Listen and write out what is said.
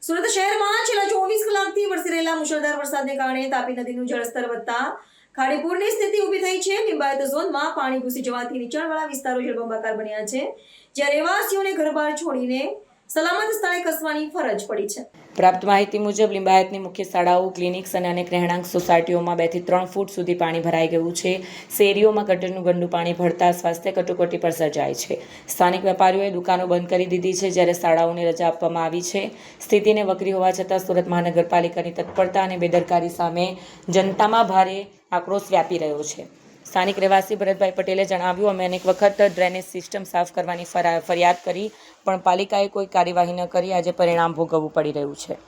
સુરત શહેરમાં છેલ્લા 24 કલાકથી વરસી રહેલા મુશળધાર વરસાદને કારણે તાપી નદીનું જળસ્તર વધતા ખાડીપુરની સ્થિતિ ઊભી થઈ છે. લિંબાયત ઝોનમાં પાણી ઘૂસી જવાથી નીચાણવાળા વિસ્તારો જળબંબાકાર બન્યા છે, જ્યાં રહેવાસીઓને ઘરબહાર છોડીને સલામત સ્થળે ખસવાની ફરજ પડી છે. પ્રાપ્ત માહિતી મુજબ લિંબાયતની મુખ્ય શાળાઓ, ક્લિનિક્સ અને અનેક રહેણાંક સોસાયટીઓમાં 2 થી 3 ફૂટ સુધી પાણી ભરાઈ ગયું છે. શેરીઓમાં ગટરનું ગંદુ પાણી ભળતા સ્વાસ્થ્ય કટોકટી પર સર્જાય છે. સ્થાનિક વેપારીઓએ દુકાનો બંધ કરી દીધી છે, જ્યારે શાળાઓને રજા આપવામાં આવી છે. સ્થિતિને વકરી હોવા છતાં સુરત મહાનગરપાલિકાની તત્પરતા અને બેદરકારી સામે જનતામાં ભારે આક્રોશ વ્યાપી રહ્યો છે. સ્થાનિક રહેવાસી ભરતભાઈ પટેલે જણાવ્યું, અમે અનેક વખત ડ્રેનેજ સિસ્ટમ સાફ કરવાની ફરિયાદ કરી, પણ પાલિકાએ કોઈ કાર્યવાહી ન કરી આજે પરિણામ ભોગવવું પડી રહ્યું છે.